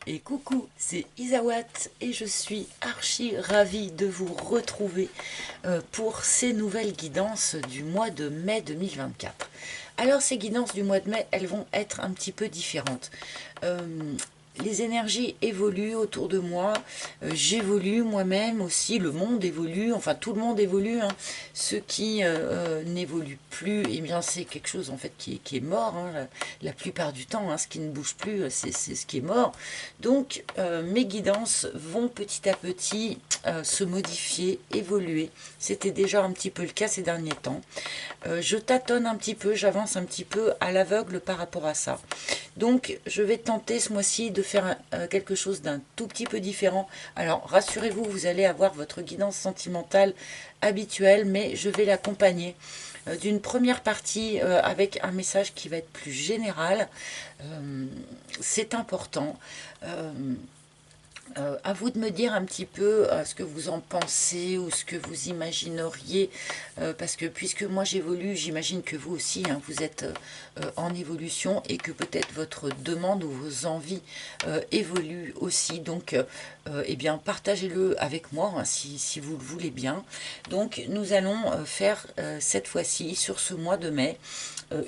Et coucou, c'est Isawat et je suis archi ravie de vous retrouver pour ces nouvelles guidances du mois de mai 2024. Alors ces guidances du mois de mai, elles vont être un petit peu différentes. Euh, les énergies évoluent autour de moi, j'évolue moi-même aussi, le monde évolue, enfin tout le monde évolue. Hein. Ce qui n'évolue plus, eh bien c'est quelque chose en fait qui est mort, hein, la plupart du temps. Hein, ce qui ne bouge plus, c'est ce qui est mort. Donc mes guidances vont petit à petit se modifier, évoluer. C'était déjà un petit peu le cas ces derniers temps. Je tâtonne un petit peu, j'avance un petit peu à l'aveugle par rapport à ça. Donc je vais tenter ce mois-ci de faire quelque chose d'un tout petit peu différent. Alors rassurez-vous, vous allez avoir votre guidance sentimentale habituelle, mais je vais l'accompagner d'une première partie avec un message qui va être plus général. C'est important. Euh, à vous de me dire un petit peu ce que vous en pensez ou ce que vous imagineriez, parce que puisque moi j'évolue, j'imagine que vous aussi, hein, vous êtes en évolution et que peut-être votre demande ou vos envies évoluent aussi. Donc, eh bien, partagez-le avec moi hein, si vous le voulez bien. Donc, nous allons faire cette fois-ci, sur ce mois de mai,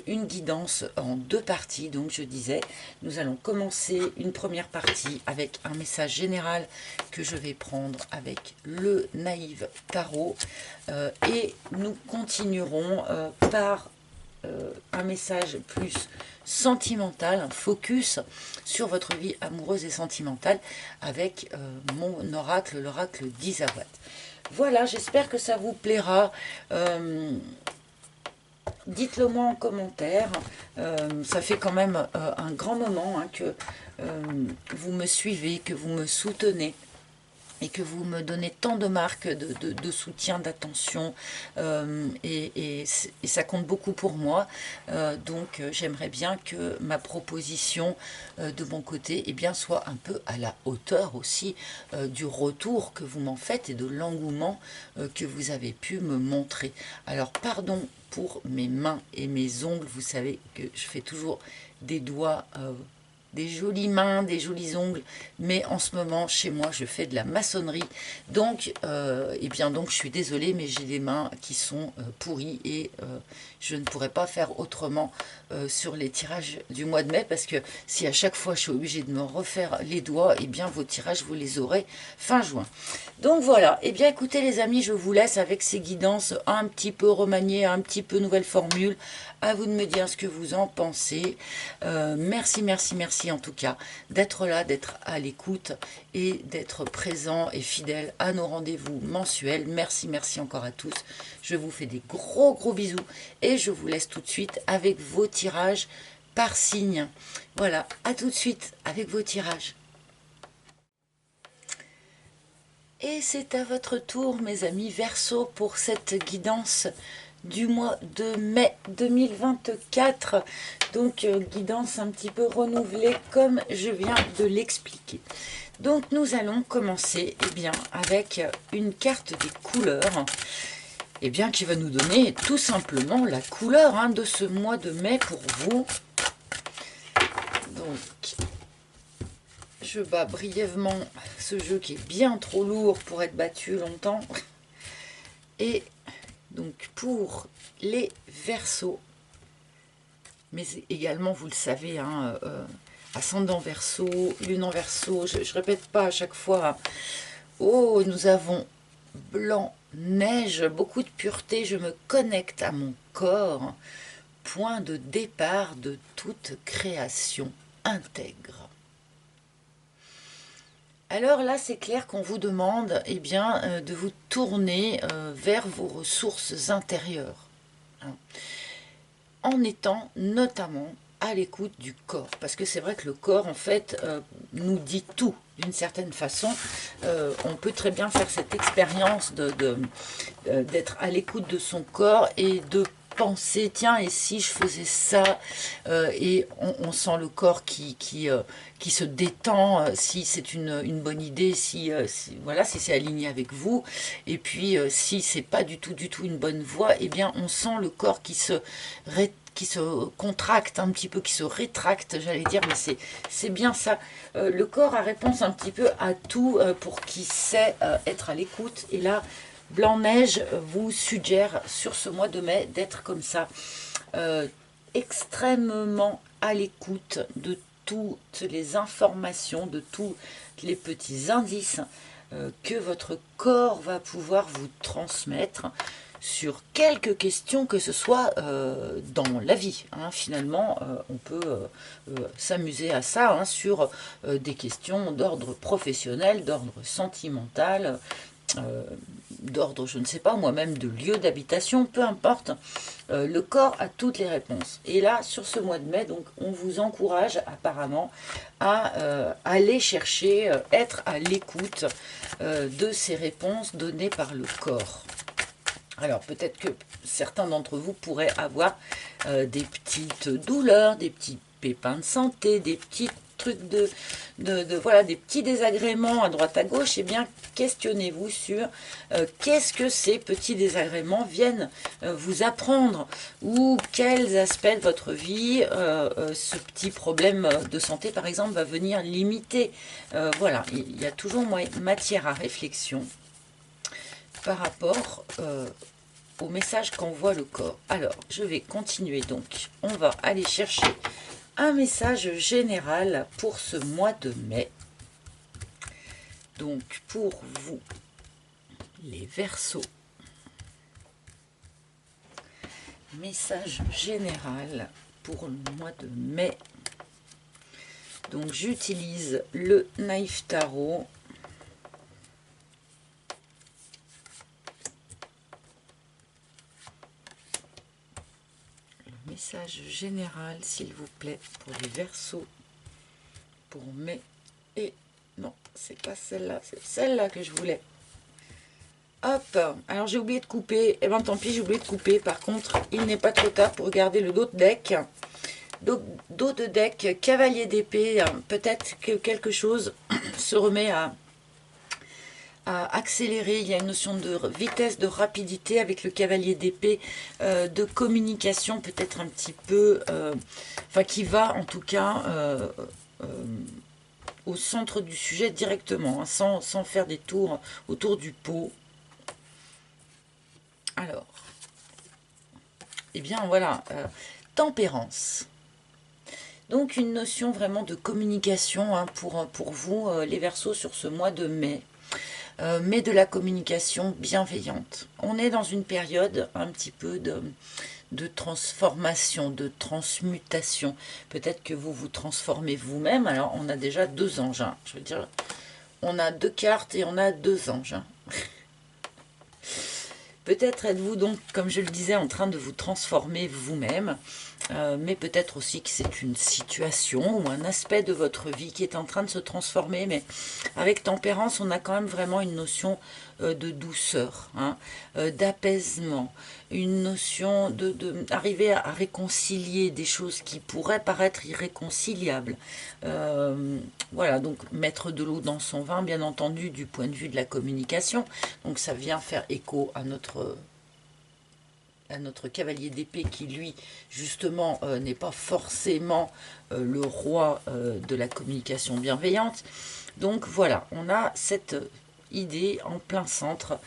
une guidance en deux parties. Donc je disais, nous allons commencer une première partie avec un message général que je vais prendre avec le Naïve Tarot et nous continuerons par un message plus sentimental, un focus sur votre vie amoureuse et sentimentale avec mon oracle, l'oracle d'Isawat. Voilà, j'espère que ça vous plaira. Dites-le moi en commentaire. Ça fait quand même un grand moment hein, que vous me suivez, que vous me soutenez et que vous me donnez tant de marques de soutien, d'attention, et ça compte beaucoup pour moi. Donc j'aimerais bien que ma proposition de mon côté eh bien, soit un peu à la hauteur aussi du retour que vous m'en faites et de l'engouement que vous avez pu me montrer. Alors pardon pour mes mains et mes ongles, vous savez que je fais toujours des doigts des jolies mains, des jolis ongles, mais en ce moment, chez moi, je fais de la maçonnerie. Donc, eh bien, donc je suis désolée, mais j'ai des mains qui sont pourries et je ne pourrais pas faire autrement sur les tirages du mois de mai, parce que si à chaque fois je suis obligée de me refaire les doigts, eh bien, vos tirages, vous les aurez fin juin. Donc voilà, eh bien, écoutez les amis, je vous laisse avec ces guidances un petit peu remaniées, un petit peu nouvelle formule. À vous de me dire ce que vous en pensez. Merci, merci, merci en tout cas d'être là, d'être à l'écoute et d'être présent et fidèle à nos rendez-vous mensuels. Merci, merci encore à tous. Je vous fais des gros, gros bisous et je vous laisse tout de suite avec vos tirages par signe. Voilà, à tout de suite avec vos tirages. Et c'est à votre tour, mes amis Verseau, pour cette guidance du mois de mai 2024. Donc, guidance un petit peu renouvelée, comme je viens de l'expliquer. Donc, nous allons commencer eh bien, avec une carte des couleurs. Eh bien, qui va nous donner tout simplement la couleur hein, de ce mois de mai pour vous. Donc, je bats brièvement ce jeu qui est bien trop lourd pour être battu longtemps. Et donc pour les Verseaux, mais également vous le savez, hein, ascendant Verseau, lune en Verseau, je répète pas à chaque fois. Oh, nous avons blanc, neige, beaucoup de pureté, je me connecte à mon corps, point de départ de toute création intègre. Alors là, c'est clair qu'on vous demande eh bien, de vous tourner vers vos ressources intérieures, hein, en étant notamment à l'écoute du corps. Parce que c'est vrai que le corps, en fait, nous dit tout d'une certaine façon. On peut très bien faire cette expérience d'être à l'écoute de son corps et de penser, tiens, et si je faisais ça, et on sent le corps qui se détend, si c'est une bonne idée, voilà, si c'est aligné avec vous, et puis si c'est pas du tout une bonne voie, eh bien on sent le corps qui se qui se contracte un petit peu, qui se rétracte, j'allais dire, mais c'est bien ça. Le corps a réponse un petit peu à tout pour qui sait être à l'écoute. Et là, Blanc-Neige vous suggère sur ce mois de mai d'être comme ça, extrêmement à l'écoute de toutes les informations, de tous les petits indices que votre corps va pouvoir vous transmettre sur quelques questions que ce soit dans la vie. Hein. Finalement, on peut s'amuser à ça hein, sur des questions d'ordre professionnel, d'ordre sentimental, d'ordre, je ne sais pas, moi-même de lieu d'habitation, peu importe. Le corps a toutes les réponses. Et là, sur ce mois de mai, donc, on vous encourage apparemment à aller chercher, être à l'écoute de ces réponses données par le corps. Alors peut-être que certains d'entre vous pourraient avoir des petites douleurs, des petits pépins de santé, des petits trucs voilà, des petits désagréments à droite à gauche. Eh bien, questionnez-vous sur qu'est-ce que ces petits désagréments viennent vous apprendre ou quels aspects de votre vie ce petit problème de santé, par exemple, va venir limiter. Voilà, il y a toujours matière à réflexion par rapport au message qu'envoie le corps. Alors, je vais continuer donc. On va aller chercher un message général pour ce mois de mai. Donc, pour vous, les Verseaux, message général pour le mois de mai. Donc, j'utilise le Naïf Tarot. Message général, s'il vous plaît, pour les Verseaux, pour mai. Et non, c'est pas celle-là, c'est celle-là que je voulais. Hop, alors j'ai oublié de couper. Eh ben tant pis, j'ai oublié de couper. Par contre, il n'est pas trop tard pour regarder le dos de deck. Dos de deck, cavalier d'épée. Peut-être que quelque chose se remet à accélérer. Il y a une notion de vitesse, de rapidité avec le cavalier d'épée, de communication peut-être un petit peu, enfin qui va en tout cas au centre du sujet directement, hein, sans faire des tours autour du pot. Alors, eh bien voilà, tempérance. Donc une notion vraiment de communication hein, pour vous, les Verseaux, sur ce mois de mai. Mais de la communication bienveillante. On est dans une période un petit peu de transformation, de transmutation. Peut-être que vous vous transformez vous-même. Alors, on a déjà 2 anges. Hein. Je veux dire, on a 2 cartes et on a 2 anges. Hein. Peut-être êtes-vous donc, comme je le disais, en train de vous transformer vous-même, mais peut-être aussi que c'est une situation ou un aspect de votre vie qui est en train de se transformer, mais avec tempérance, on a quand même vraiment une notion de douceur, hein, d'apaisement, une notion d'arriver à réconcilier des choses qui pourraient paraître irréconciliables. Voilà, donc mettre de l'eau dans son vin, bien entendu, du point de vue de la communication. Donc ça vient faire écho à notre cavalier d'épée qui, lui, justement, n'est pas forcément le roi de la communication bienveillante. Donc voilà, on a cette idée en plein centre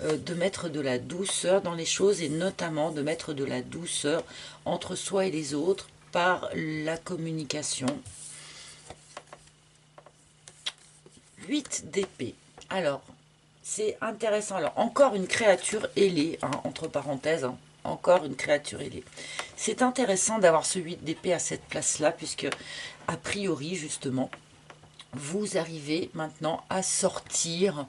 de mettre de la douceur dans les choses et notamment de mettre de la douceur entre soi et les autres par la communication. 8 d'épée. Alors, c'est intéressant. Alors, encore une créature ailée, hein, entre parenthèses, hein, encore une créature ailée. C'est intéressant d'avoir ce 8 d'épée à cette place-là, puisque, a priori, justement, vous arrivez maintenant à sortir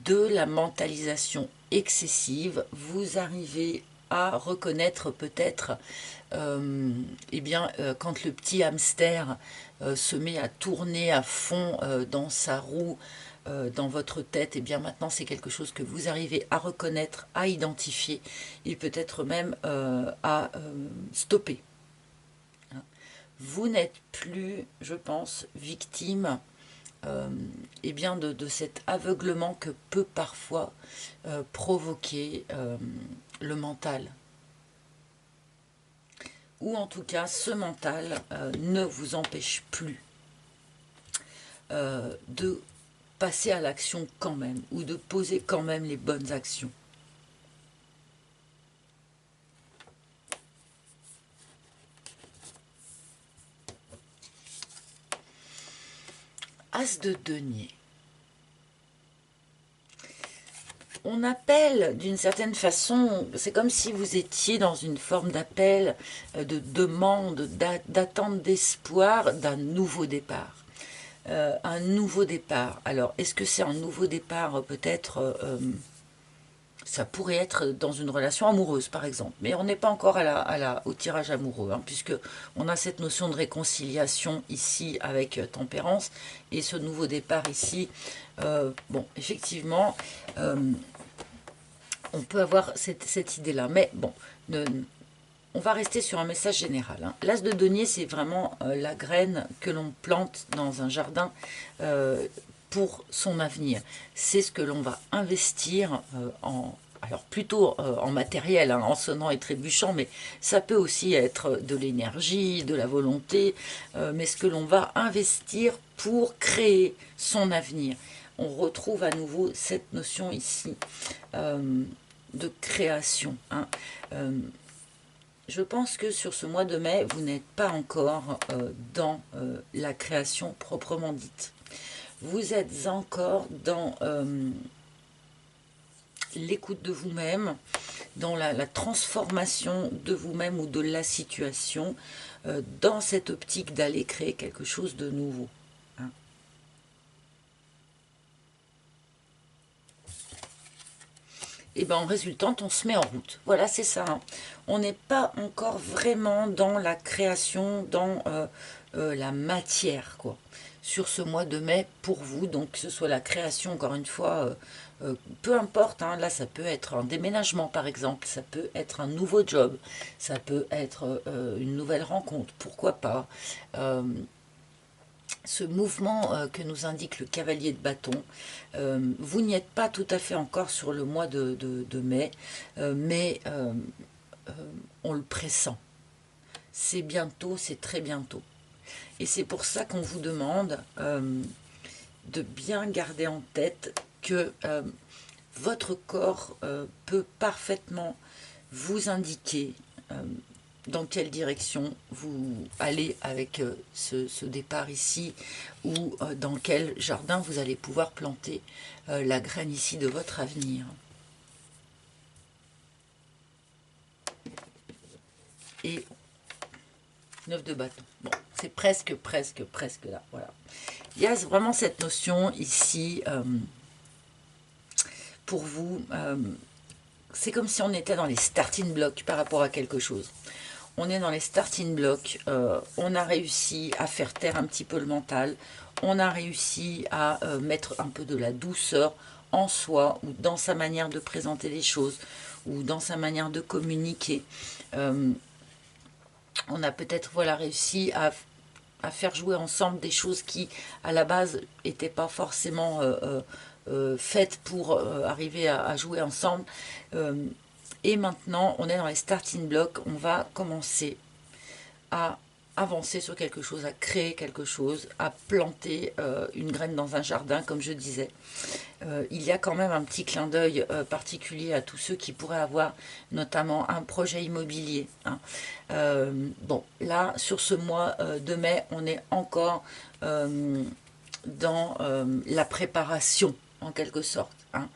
de la mentalisation excessive. Vous arrivez à reconnaître peut-être, eh bien, quand le petit hamster se met à tourner à fond dans sa roue, dans votre tête, et bien maintenant c'est quelque chose que vous arrivez à reconnaître, à identifier et peut-être même à stopper. Vous n'êtes plus, je pense, victime eh bien de cet aveuglement que peut parfois provoquer le mental. ou en tout cas ce mental ne vous empêche plus de passer à l'action quand même, ou de poser quand même les bonnes actions. As de denier. On appelle d'une certaine façon, c'est comme si vous étiez dans une forme d'appel, de demande, d'attente, d'espoir d'un nouveau départ. Un nouveau départ. Alors, est-ce que c'est un nouveau départ peut-être ça pourrait être dans une relation amoureuse, par exemple. Mais on n'est pas encore au tirage amoureux, hein, puisque on a cette notion de réconciliation ici avec tempérance, et ce nouveau départ ici, bon, effectivement, on peut avoir cette idée-là. Mais bon, on va rester sur un message général. Hein. L'as de denier, c'est vraiment la graine que l'on plante dans un jardin pour son avenir. C'est ce que l'on va investir alors plutôt en matériel, hein, en sonnant et trébuchant, mais ça peut aussi être de l'énergie, de la volonté, mais ce que l'on va investir pour créer son avenir. On retrouve à nouveau cette notion ici de création. Hein. Je pense que sur ce mois de mai, vous n'êtes pas encore dans la création proprement dite. Vous êtes encore dans l'écoute de vous-même, dans la transformation de vous-même ou de la situation, dans cette optique d'aller créer quelque chose de nouveau. Hein. Et bien en résultante, on se met en route. Voilà, c'est ça. Hein. On n'est pas encore vraiment dans la création, dans la matière, quoi. Sur ce mois de mai, pour vous, donc que ce soit la création, encore une fois, peu importe, hein, là ça peut être un déménagement par exemple, ça peut être un nouveau job, ça peut être une nouvelle rencontre, pourquoi pas. Ce mouvement que nous indique le cavalier de bâton, vous n'y êtes pas tout à fait encore sur le mois de mai, mais on le pressent. C'est bientôt, c'est très bientôt. Et c'est pour ça qu'on vous demande de bien garder en tête que votre corps peut parfaitement vous indiquer dans quelle direction vous allez avec ce départ ici, ou dans quel jardin vous allez pouvoir planter la graine ici de votre avenir. Et 9 de bâton. Bon, c'est presque là. Voilà. Il y a vraiment cette notion ici pour vous. C'est comme si on était dans les starting blocks par rapport à quelque chose. On est dans les starting blocks, on a réussi à faire taire un petit peu le mental, on a réussi à mettre un peu de la douceur en soi, ou dans sa manière de présenter les choses, ou dans sa manière de communiquer. On a peut-être voilà, réussi à faire jouer ensemble des choses qui, à la base, n'étaient pas forcément faites pour arriver à jouer ensemble. Et maintenant, on est dans les starting blocks, on va commencer à avancer sur quelque chose, à créer quelque chose, à planter une graine dans un jardin, comme je disais. Il y a quand même un petit clin d'œil particulier à tous ceux qui pourraient avoir notamment un projet immobilier. Hein. Bon, là, sur ce mois de mai, on est encore dans la préparation, en quelque sorte. Hein.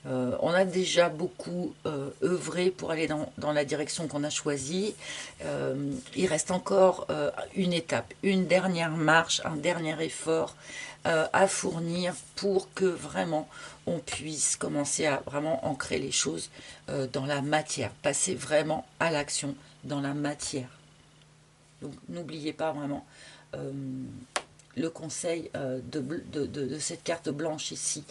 On a déjà beaucoup œuvré pour aller dans la direction qu'on a choisie. Il reste encore une étape, une dernière marche, un dernier effort à fournir pour que vraiment on puisse commencer à vraiment ancrer les choses dans la matière, passer vraiment à l'action dans la matière. Donc n'oubliez pas vraiment le conseil de cette carte blanche ici.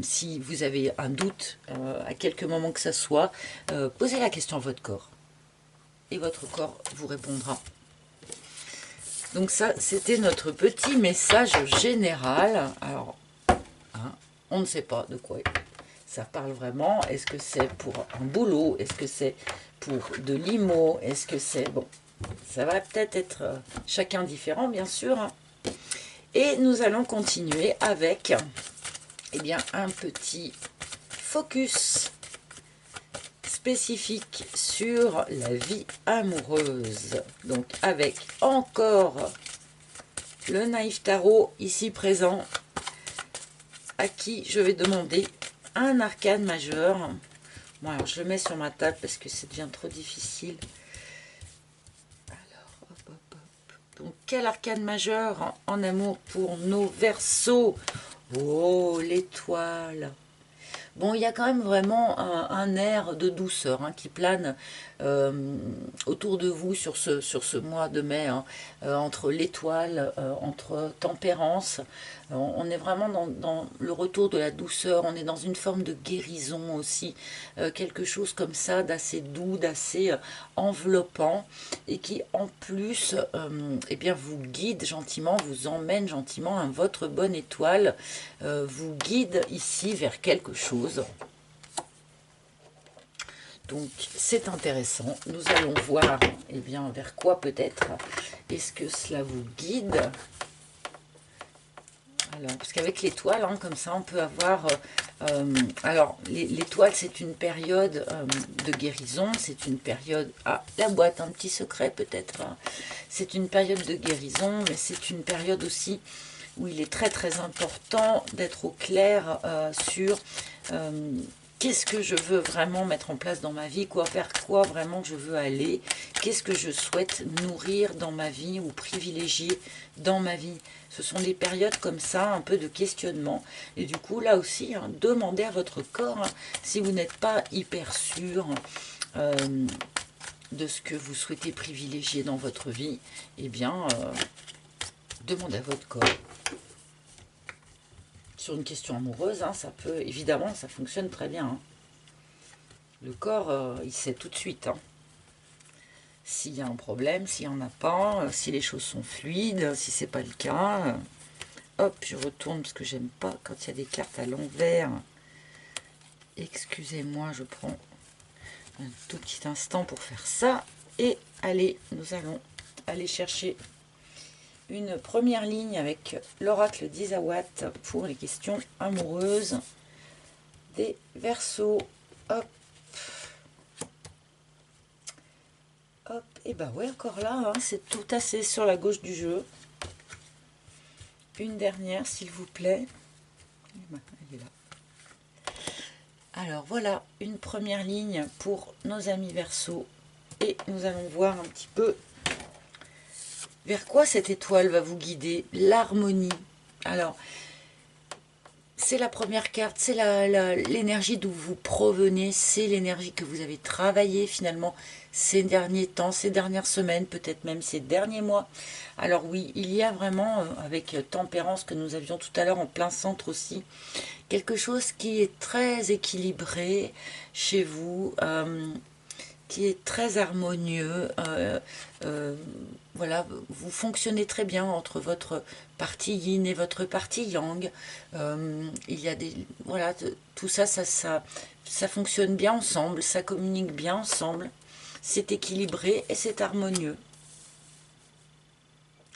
Si vous avez un doute, à quelque moment que ce soit, posez la question à votre corps. Et votre corps vous répondra. Donc ça, c'était notre petit message général. Alors, hein, on ne sait pas de quoi ça parle vraiment. Est-ce que c'est pour un boulot? Est-ce que c'est pour de l'IMO? Est-ce que c'est... Bon, Ça va peut-être être chacun différent, bien sûr. Hein. Et nous allons continuer avec eh bien, un petit focus spécifique sur la vie amoureuse. Donc avec encore le Naïf Tarot ici présent, à qui je vais demander un arcane majeur. Bon, alors je le mets sur ma table parce que ça devient trop difficile. Alors, hop, hop, hop. Donc, quel arcane majeur en amour pour nos Verseaux? Oh, l'étoile. Bon, il y a quand même vraiment un air de douceur hein, qui plane autour de vous sur ce mois de mai, hein, entre l'étoile, entre tempérance. On est vraiment dans le retour de la douceur, on est dans une forme de guérison aussi, quelque chose comme ça d'assez doux, d'assez enveloppant, et qui en plus eh bien, vous guide gentiment, vous emmène gentiment, hein, votre bonne étoile vous guide ici vers quelque chose. Donc c'est intéressant, nous allons voir eh bien, vers quoi peut-être est-ce que cela vous guide. Alors, parce qu'avec l'étoile, hein, comme ça, on peut avoir... alors, l'étoile, c'est une période de guérison, c'est une période... Ah, la boîte, un petit secret peut-être. Hein. C'est une période de guérison, mais c'est une période aussi où il est très très important d'être au clair sur qu'est-ce que je veux vraiment mettre en place dans ma vie, vers quoi vraiment je veux aller, qu'est-ce que je souhaite nourrir dans ma vie ou privilégier dans ma vie. Ce sont des périodes comme ça, un peu de questionnement. Et du coup, là aussi, hein, demandez à votre corps, hein, si vous n'êtes pas hyper sûr de ce que vous souhaitez privilégier dans votre vie, eh bien, demandez à votre corps. Sur une question amoureuse, hein, ça peut, évidemment, ça fonctionne très bien. Hein. Le corps, il sait tout de suite. Hein. S'il y a un problème, s'il n'y en a pas, si les choses sont fluides, si c'est pas le cas. Hop, je retourne parce que j'aime pas quand il y a des cartes à l'envers. Excusez-moi, je prends un tout petit instant pour faire ça. Et allez, nous allons aller chercher une première ligne avec l'oracle d'Isawat pour les questions amoureuses des Verseaux. Hop. Hop. Et ben ouais, encore là, hein, c'est tout assez sur la gauche du jeu. Une dernière, s'il vous plaît. Elle est là. Alors voilà, une première ligne pour nos amis Verseaux. Et nous allons voir un petit peu vers quoi cette étoile va vous guider. L'harmonie. Alors, c'est la première carte, c'est l'énergie d'où vous provenez, c'est l'énergie que vous avez travaillée finalement ces derniers temps, ces dernières semaines, peut-être même ces derniers mois. Alors oui, il y a vraiment, avec tempérance que nous avions tout à l'heure en plein centre aussi, quelque chose qui est très équilibré chez vous, qui est très harmonieux. Voilà, vous fonctionnez très bien entre votre partie yin et votre partie yang. Il y a des... Voilà, tout ça, ça fonctionne bien ensemble, ça communique bien ensemble. C'est équilibré et c'est harmonieux.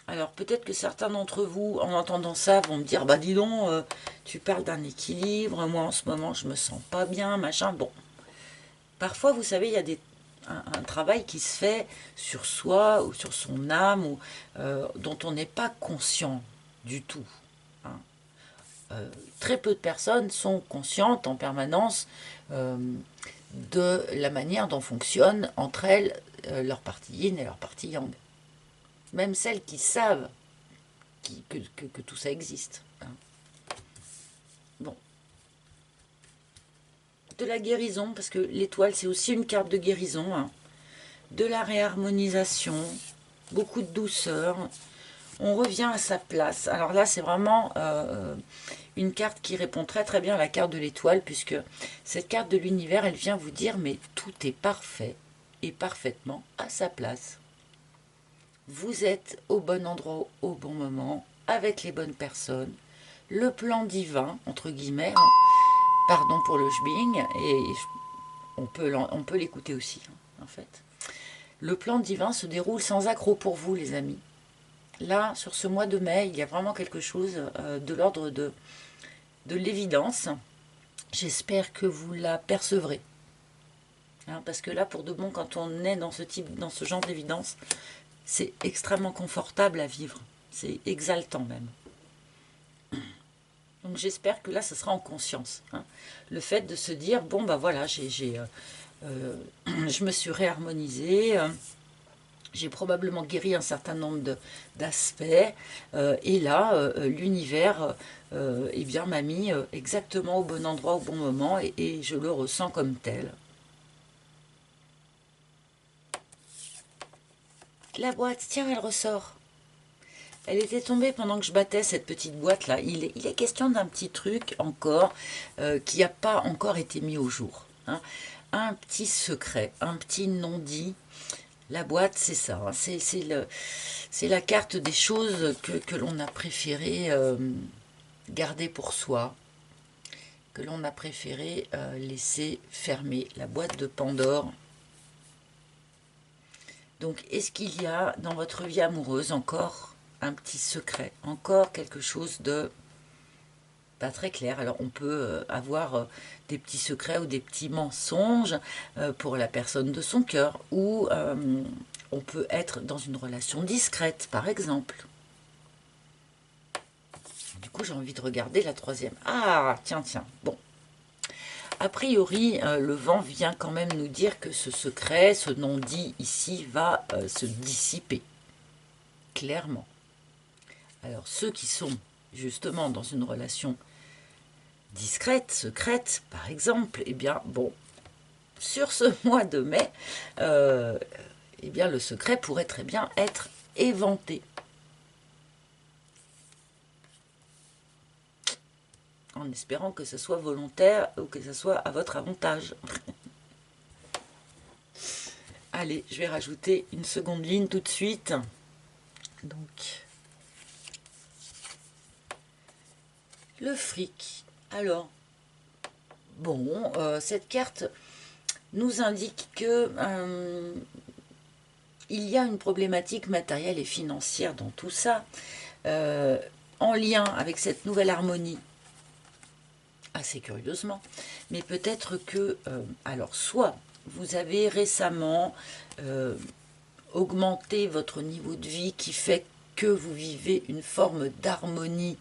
Alors peut-être que certains d'entre vous, en entendant ça, vont me dire, bah dis donc, tu parles d'un équilibre, moi en ce moment je me sens pas bien, machin. Bon, parfois vous savez, il y a un travail qui se fait sur soi ou sur son âme ou, dont on n'est pas conscient du tout. Hein. Très peu de personnes sont conscientes en permanence de la manière dont fonctionne entre elles leur partie yin et leur partie yang. Même celles qui savent que tout ça existe. Hein. Bon. De la guérison, parce que l'étoile c'est aussi une carte de guérison. Hein. De la réharmonisation, beaucoup de douceur. On revient à sa place. Alors là, c'est vraiment une carte qui répond très très bien à la carte de l'étoile, puisque cette carte de l'univers, elle vient vous dire, mais tout est parfait et parfaitement à sa place. Vous êtes au bon endroit, au bon moment, avec les bonnes personnes. Le plan divin, entre guillemets, hein, pardon pour le jbing, et on peut l'écouter aussi, hein, en fait. Le plan divin se déroule sans accroc pour vous, les amis. Là, sur ce mois de mai, il y a vraiment quelque chose de l'ordre de l'évidence. J'espère que vous la percevrez. Hein, parce que là, pour de bon, quand on est dans ce genre d'évidence, c'est extrêmement confortable à vivre. C'est exaltant même. Donc j'espère que là, ce sera en conscience. Hein. Le fait de se dire, bon, bah voilà, je me suis réharmonisée, j'ai probablement guéri un certain nombre d'aspects, et là, l'univers eh bien, m'a mis exactement au bon endroit, au bon moment, et je le ressens comme tel. La boîte, tiens, elle ressort. Elle était tombée pendant que je battais cette petite boîte là. Il est question d'un petit truc encore qui n'a pas encore été mis au jour. Hein. Un petit secret, un petit non-dit. La boîte, c'est ça. Hein. C'est la carte des choses que l'on a préféré garder pour soi, que l'on a préféré laisser fermer. La boîte de Pandore. Donc, est-ce qu'il y a dans votre vie amoureuse encore un petit secret, encore quelque chose de pas très clair? Alors, on peut avoir des petits secrets ou des petits mensonges pour la personne de son cœur, ou on peut être dans une relation discrète, par exemple. Du coup, j'ai envie de regarder la troisième. Ah, tiens, bon. A priori, le vent vient quand même nous dire que ce secret, ce non-dit ici, va se dissiper. Clairement. Alors, ceux qui sont justement dans une relation discrète, secrète, par exemple, eh bien, bon, sur ce mois de mai, eh bien, le secret pourrait très bien être éventé. En espérant que ce soit volontaire ou que ce soit à votre avantage. Allez, je vais rajouter une seconde ligne tout de suite. Donc, le fric. Alors, bon, cette carte nous indique que il y a une problématique matérielle et financière dans tout ça, en lien avec cette nouvelle harmonie, assez curieusement, mais peut-être que, alors, soit vous avez récemment augmenté votre niveau de vie qui fait que vous vivez une forme d'harmonie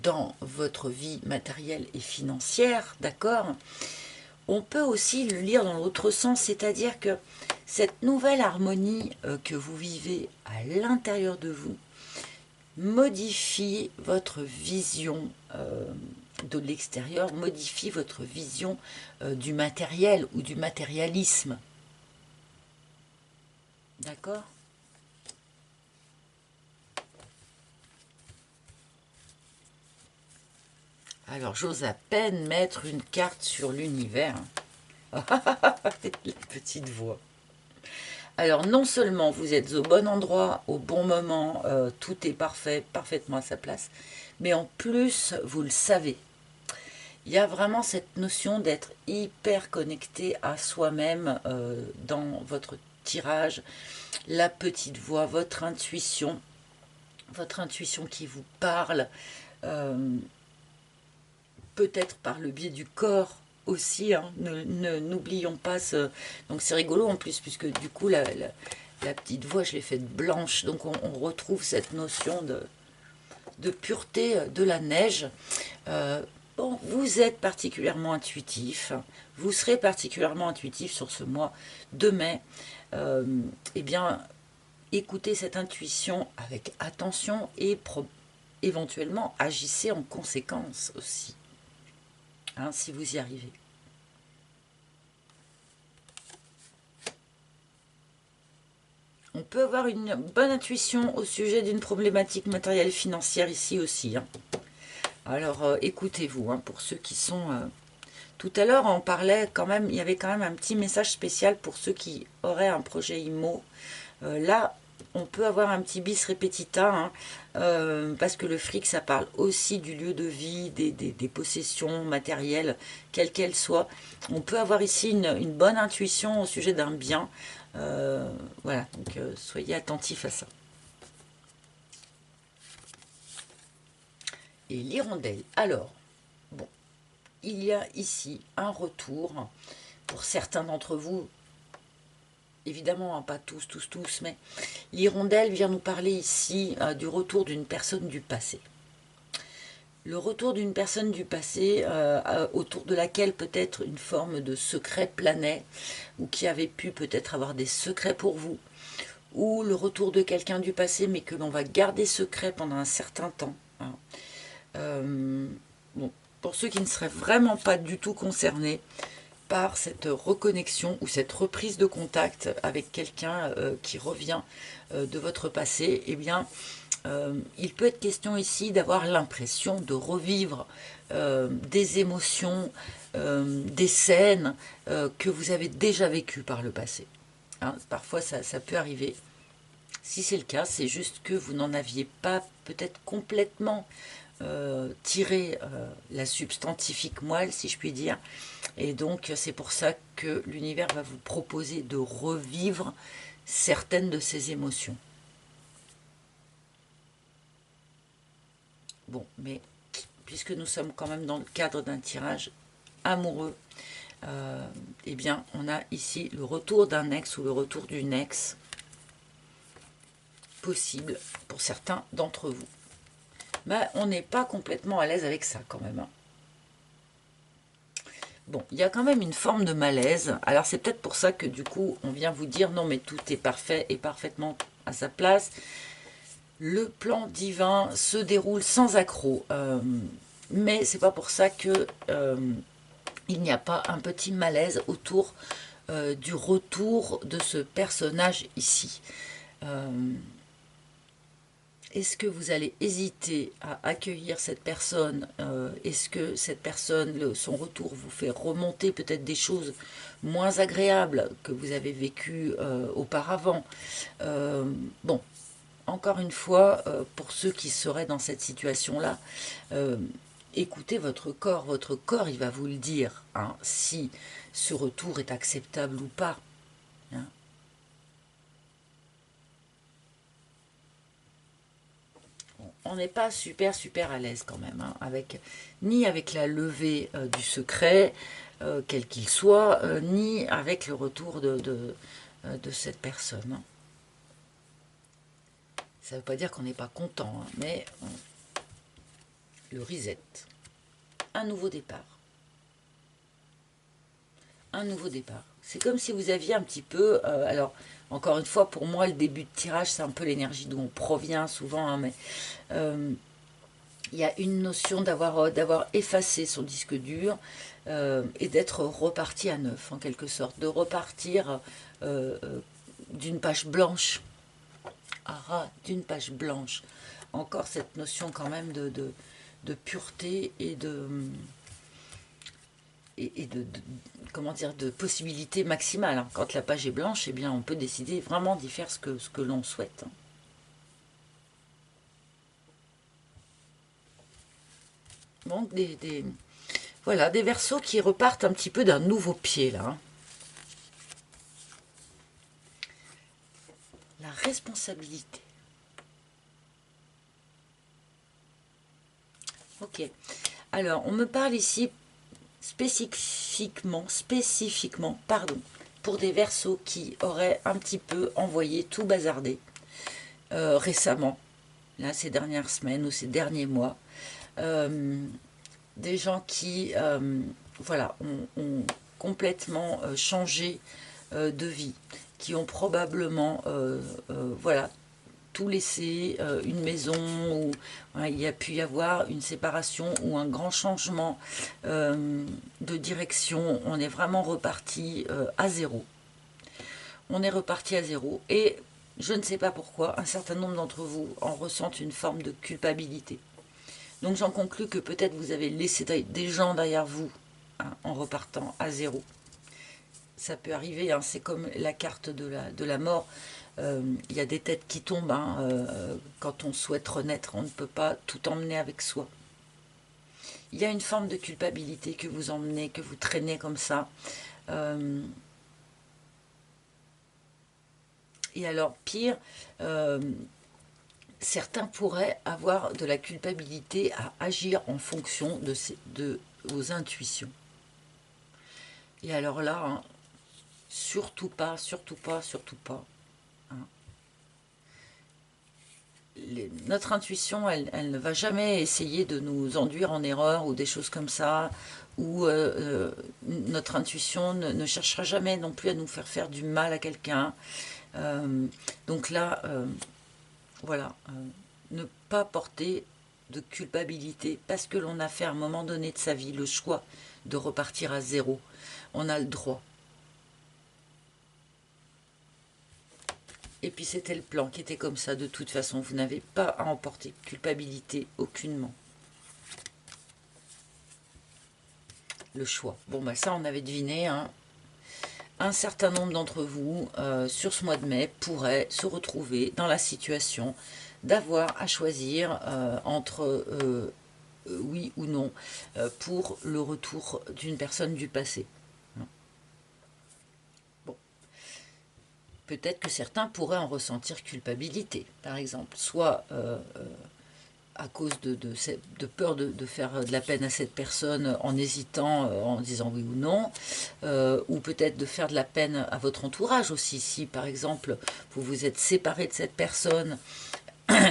dans votre vie matérielle et financière, d'accord? On peut aussi le lire dans l'autre sens, c'est-à-dire que cette nouvelle harmonie que vous vivez à l'intérieur de vous modifie votre vision de l'extérieur, modifie votre vision du matériel ou du matérialisme. D'accord ? Alors, j'ose à peine mettre une carte sur l'univers. La petite voix. Alors, non seulement vous êtes au bon endroit, au bon moment, tout est parfait, parfaitement à sa place, mais en plus, vous le savez. Il y a vraiment cette notion d'être hyper connecté à soi-même dans votre tirage, la petite voix, votre intuition qui vous parle, peut-être par le biais du corps aussi, hein. N'oublions pas ce... Donc c'est rigolo en plus, puisque du coup la petite voix, je l'ai faite blanche, donc on retrouve cette notion de pureté de la neige. Bon, vous êtes particulièrement intuitif, vous serez particulièrement intuitif sur ce mois de mai. Eh bien, écoutez cette intuition avec attention et éventuellement agissez en conséquence aussi. Hein, si vous y arrivez. On peut avoir une bonne intuition au sujet d'une problématique matérielle financière ici aussi. Hein. Alors, écoutez-vous, hein, pour ceux qui sont... Tout à l'heure, on parlait quand même, il y avait quand même un petit message spécial pour ceux qui auraient un projet IMO. Là, on peut avoir un petit bis repetita, hein, parce que le fric, ça parle aussi du lieu de vie, des possessions matérielles, quelles qu'elles soient. On peut avoir ici une bonne intuition au sujet d'un bien, Voilà, donc soyez attentifs à ça. Et l'hirondelle, alors, bon, il y a ici un retour, pour certains d'entre vous, évidemment, hein, pas tous, mais l'hirondelle vient nous parler ici du retour d'une personne du passé. Le retour d'une personne du passé autour de laquelle peut-être une forme de secret planait, ou qui avait pu peut-être avoir des secrets pour vous, ou le retour de quelqu'un du passé mais que l'on va garder secret pendant un certain temps. Hein. Bon, pour ceux qui ne seraient vraiment pas du tout concernés par cette reconnexion ou cette reprise de contact avec quelqu'un qui revient de votre passé, eh bien, il peut être question ici d'avoir l'impression de revivre des émotions, des scènes que vous avez déjà vécues par le passé. Hein, parfois, ça peut arriver. Si c'est le cas, c'est juste que vous n'en aviez pas peut-être complètement tiré la substantifique moelle, si je puis dire. Et donc, c'est pour ça que l'univers va vous proposer de revivre certaines de ces émotions. Bon, mais puisque nous sommes quand même dans le cadre d'un tirage amoureux, eh bien, on a ici le retour d'un ex ou le retour d'une ex possible pour certains d'entre vous. Mais on n'est pas complètement à l'aise avec ça quand même. Hein. Bon, il y a quand même une forme de malaise. Alors c'est peut-être pour ça que du coup, on vient vous dire non mais tout est parfait et parfaitement à sa place. Le plan divin se déroule sans accroc. Mais c'est pas pour ça que il n'y a pas un petit malaise autour du retour de ce personnage ici. Est-ce que vous allez hésiter à accueillir cette personne? Est-ce que cette personne, son retour vous fait remonter peut-être des choses moins agréables que vous avez vécues auparavant? Bon, encore une fois, pour ceux qui seraient dans cette situation-là, écoutez votre corps. Votre corps, il va vous le dire, hein, si ce retour est acceptable ou pas. Hein. On n'est pas super à l'aise quand même, hein, ni avec la levée du secret, quel qu'il soit, ni avec le retour de cette personne. Hein. Ça ne veut pas dire qu'on n'est pas content, hein, mais le reset, un nouveau départ. Un nouveau départ. C'est comme si vous aviez un petit peu, alors encore une fois, pour moi, le début de tirage, c'est un peu l'énergie d'où on provient souvent, hein, mais il y a une notion d'avoir effacé son disque dur et d'être reparti à neuf, en quelque sorte, de repartir d'une page blanche. Ah, d'une page blanche. Encore cette notion quand même de pureté et comment dire, de possibilité maximale. Hein. Quand la page est blanche, eh bien, on peut décider vraiment d'y faire ce que l'on souhaite. Hein. Donc, voilà, des Verseaux qui repartent un petit peu d'un nouveau pied, là. Hein. La responsabilité. Ok. Alors, on me parle ici spécifiquement, pardon, pour des Verseaux qui auraient un petit peu envoyé tout bazarder récemment, là, ces dernières semaines ou ces derniers mois. Des gens qui, voilà, ont complètement changé de vie, qui ont probablement, voilà, tout laissé, une maison où voilà, il y a pu y avoir une séparation ou un grand changement de direction. On est vraiment reparti à zéro. On est reparti à zéro et je ne sais pas pourquoi, un certain nombre d'entre vous en ressentent une forme de culpabilité. Donc j'en conclus que peut-être vous avez laissé des gens derrière vous hein, en repartant à zéro. Ça peut arriver, hein, c'est comme la carte de la mort. Il y a des têtes qui tombent. Hein, quand on souhaite renaître, on ne peut pas tout emmener avec soi. Il y a une forme de culpabilité que vous emmenez, que vous traînez comme ça. Et alors, pire, certains pourraient avoir de la culpabilité à agir en fonction de vos intuitions. Et alors là, hein, surtout pas, surtout pas, surtout pas. Hein. Notre intuition, elle ne va jamais essayer de nous enduire en erreur ou des choses comme ça, ou notre intuition ne cherchera jamais non plus à nous faire du mal à quelqu'un. Donc là, voilà, ne pas porter de culpabilité parce que l'on a fait à un moment donné de sa vie le choix de repartir à zéro. On a le droit. Et puis c'était le plan qui était comme ça de toute façon. Vous n'avez pas à en porter culpabilité aucunement. Le choix. Bon, bah ça on avait deviné, hein. Un certain nombre d'entre vous, sur ce mois de mai, pourraient se retrouver dans la situation d'avoir à choisir entre oui ou non pour le retour d'une personne du passé. Bon. Peut-être que certains pourraient en ressentir culpabilité, par exemple, soit à cause de peur de faire de la peine à cette personne en hésitant, en disant oui ou non, ou peut-être de faire de la peine à votre entourage aussi, si par exemple vous vous êtes séparé de cette personne,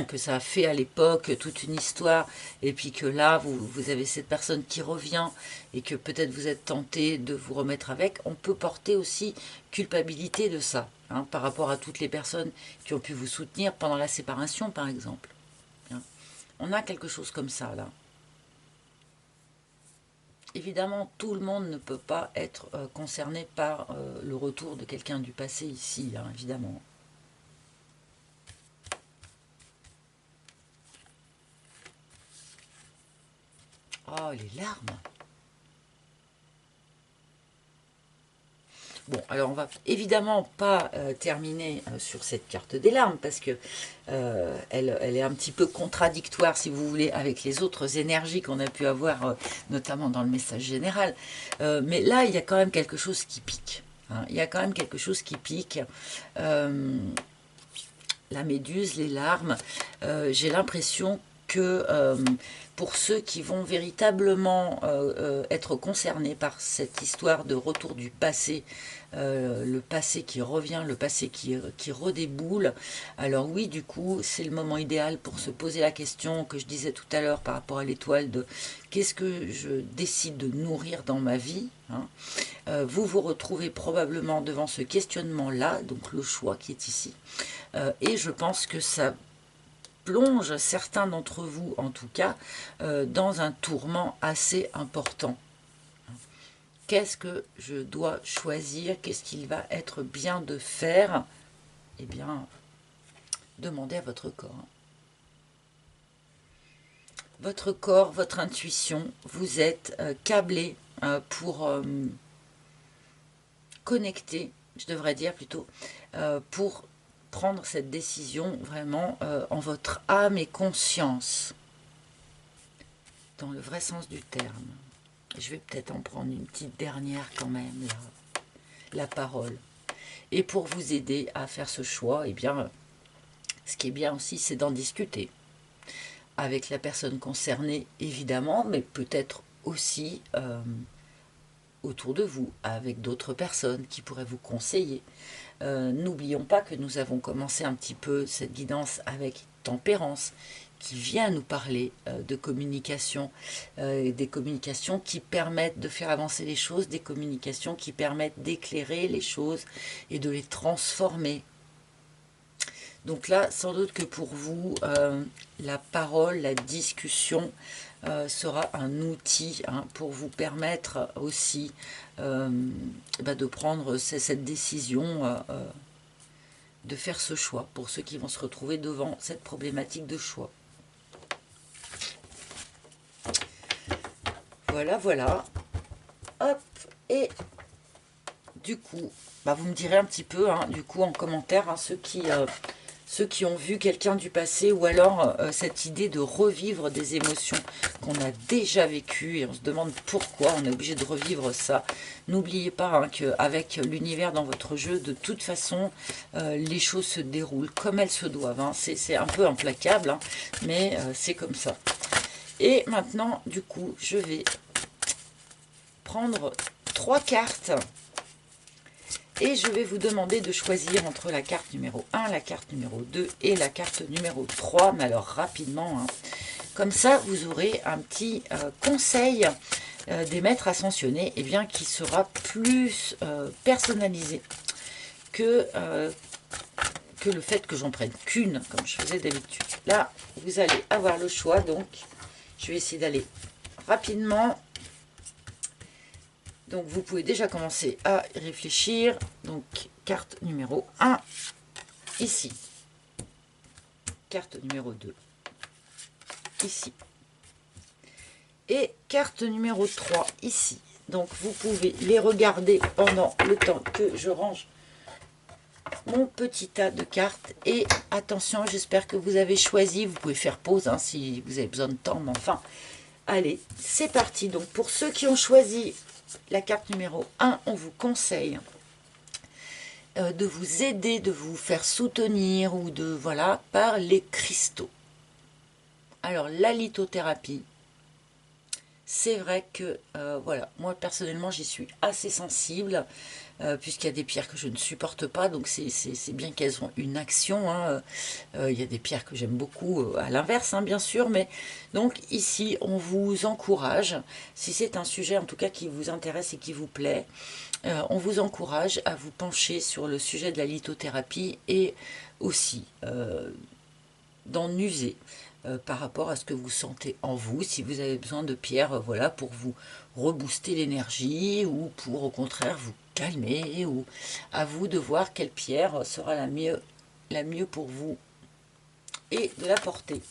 que ça a fait à l'époque toute une histoire, et puis que là vous avez cette personne qui revient, et que peut-être vous êtes tenté de vous remettre avec, on peut porter aussi culpabilité de ça, hein, par rapport à toutes les personnes qui ont pu vous soutenir pendant la séparation par exemple. On a quelque chose comme ça, là. Évidemment, tout le monde ne peut pas être concerné par le retour de quelqu'un du passé ici, hein, évidemment. Oh, les larmes. Bon, alors on va évidemment pas terminer sur cette carte des larmes parce que elle est un petit peu contradictoire, si vous voulez, avec les autres énergies qu'on a pu avoir, notamment dans le message général. Mais là, il y a quand même quelque chose qui pique. Hein. Il y a quand même quelque chose qui pique. La méduse, les larmes, j'ai l'impression que pour ceux qui vont véritablement être concernés par cette histoire de retour du passé, le passé qui revient, le passé qui redéboule, alors oui, du coup, c'est le moment idéal pour se poser la question que je disais tout à l'heure par rapport à l'étoile de qu'est-ce que je décide de nourrir dans ma vie, hein. Vous vous retrouvez probablement devant ce questionnement-là, donc le choix qui est ici. Et je pense que ça plonge certains d'entre vous, en tout cas, dans un tourment assez important. Qu'est-ce que je dois choisir? Qu'est-ce qu'il va être bien de faire? Eh bien, demandez à votre corps. Votre corps, votre intuition, vous êtes câblé pour connecter, je devrais dire plutôt, pour prendre cette décision vraiment en votre âme et conscience, dans le vrai sens du terme. Je vais peut-être en prendre une petite dernière quand même, la parole. Et pour vous aider à faire ce choix, eh bien, ce qui est bien aussi, c'est d'en discuter avec la personne concernée, évidemment, mais peut-être aussi autour de vous, avec d'autres personnes qui pourraient vous conseiller. N'oublions pas que nous avons commencé un petit peu cette guidance avec Tempérance, qui vient nous parler de communication, des communications qui permettent de faire avancer les choses, des communications qui permettent d'éclairer les choses et de les transformer. Donc là, sans doute que pour vous, la parole, la discussion sera un outil pour vous permettre aussi de prendre cette décision, de faire ce choix, pour ceux qui vont se retrouver devant cette problématique de choix. Voilà, voilà. Hop, et du coup, vous me direz un petit peu, du coup, en commentaire, ceux qui ceux qui ont vu quelqu'un du passé, ou alors cette idée de revivre des émotions qu'on a déjà vécues et on se demande pourquoi on est obligé de revivre ça. N'oubliez pas hein, qu'avec l'univers dans votre jeu, de toute façon, les choses se déroulent comme elles se doivent. Hein. C'est un peu implacable, hein, mais c'est comme ça. Et maintenant, du coup, je vais prendre 3 cartes. Et je vais vous demander de choisir entre la carte numéro 1, la carte numéro 2 et la carte numéro 3. Mais alors rapidement, hein. Comme ça, vous aurez un petit conseil des maîtres ascensionnés eh bien, qui sera plus personnalisé que le fait que j'en prenne qu'une, comme je faisais d'habitude. Là, vous allez avoir le choix, donc je vais essayer d'aller rapidement. Donc, vous pouvez déjà commencer à y réfléchir. Donc, carte numéro 1, ici. Carte numéro 2, ici. Et carte numéro 3, ici. Donc, vous pouvez les regarder pendant le temps que je range mon petit tas de cartes. Et attention, j'espère que vous avez choisi. Vous pouvez faire pause hein, si vous avez besoin de temps. Mais enfin, allez, c'est parti. Donc, pour ceux qui ont choisi la carte numéro 1, on vous conseille de vous aider, de vous faire soutenir ou de voilà par les cristaux. Alors la lithothérapie, c'est vrai que voilà, moi personnellement j'y suis assez sensible puisqu'il y a des pierres que je ne supporte pas, donc c'est bien qu'elles ont une action. Hein. Il y a des pierres que j'aime beaucoup, à l'inverse hein, bien sûr, mais donc ici on vous encourage, si c'est un sujet en tout cas qui vous intéresse et qui vous plaît, on vous encourage à vous pencher sur le sujet de la lithothérapie et aussi d'en user par rapport à ce que vous sentez en vous, si vous avez besoin de pierres voilà, pour vous rebooster l'énergie ou pour au contraire vous calmer, ou à vous de voir quelle pierre sera la mieux pour vous et de la porter.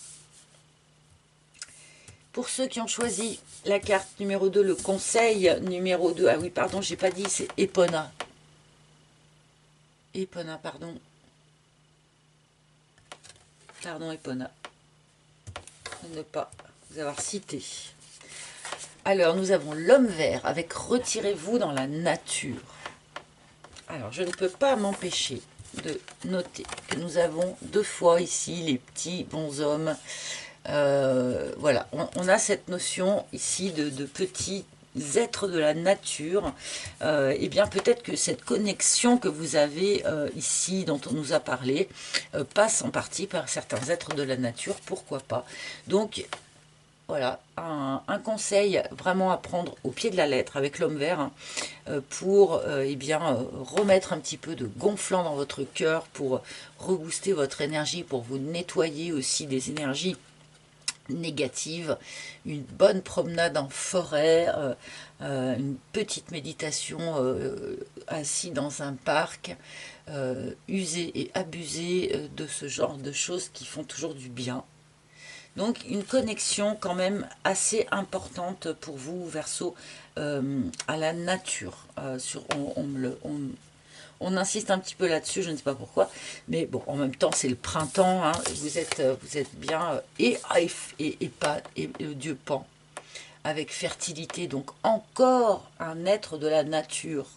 Pour ceux qui ont choisi la carte numéro 2, le conseil numéro 2, ah oui pardon, j'ai pas dit, c'est Epona. Epona, pardon. Pardon Epona. Ne pas vous avoir cité. Alors, nous avons l'homme vert avec retirez-vous dans la nature. Alors, je ne peux pas m'empêcher de noter que nous avons 2 fois ici les petits bonshommes. Voilà, on a cette notion ici de petits êtres de la nature. Et bien peut-être que cette connexion que vous avez ici, dont on nous a parlé, passe en partie par certains êtres de la nature, pourquoi pas. Donc voilà, un conseil vraiment à prendre au pied de la lettre avec l'homme vert hein, pour eh bien, remettre un petit peu de gonflant dans votre cœur, pour rebooster votre énergie, pour vous nettoyer aussi des énergies négatives, une bonne promenade en forêt, une petite méditation assis dans un parc, user et abuser de ce genre de choses qui font toujours du bien. Donc une connexion quand même assez importante pour vous, Verseau, à la nature. On insiste un petit peu là-dessus, je ne sais pas pourquoi, mais bon, en même temps, c'est le printemps, hein, vous êtes bien, et le dieu Pan, avec fertilité, donc encore un être de la nature.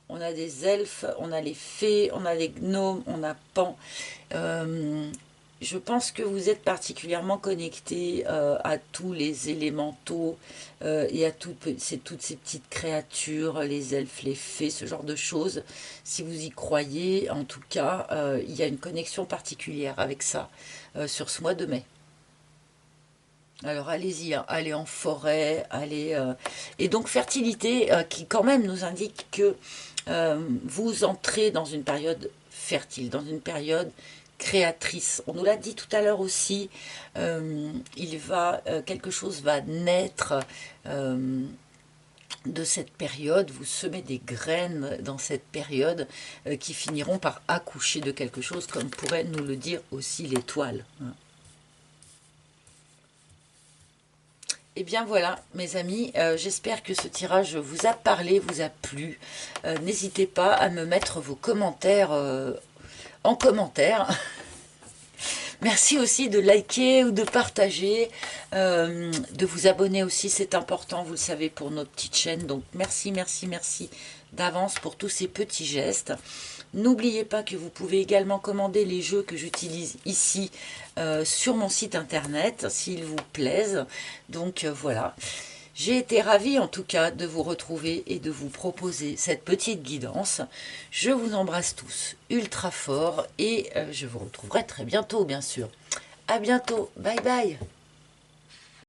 On a des elfes, on a les fées, on a les gnomes, on a Pan. Je pense que vous êtes particulièrement connecté à tous les élémentaux et à toutes ces petites créatures, les elfes, les fées, ce genre de choses. Si vous y croyez, en tout cas, il y a une connexion particulière avec ça sur ce mois de mai. Alors allez-y, hein, allez en forêt, allez... Et donc fertilité qui quand même nous indique que vous entrez dans une période fertile, dans une période créatrice. On nous l'a dit tout à l'heure aussi, quelque chose va naître de cette période, vous semez des graines dans cette période qui finiront par accoucher de quelque chose, comme pourrait nous le dire aussi l'étoile. Et bien voilà, mes amis, j'espère que ce tirage vous a parlé, vous a plu. N'hésitez pas à me mettre vos commentaires en commentaire. Merci aussi de liker ou de partager, de vous abonner aussi, c'est important, vous le savez, pour notre petite chaîne. Donc merci, merci, merci d'avance pour tous ces petits gestes. N'oubliez pas que vous pouvez également commander les jeux que j'utilise ici sur mon site internet, s'ils vous plaisent. Donc voilà. J'ai été ravie en tout cas de vous retrouver et de vous proposer cette petite guidance. Je vous embrasse tous ultra fort et je vous retrouverai très bientôt bien sûr. À bientôt, bye bye.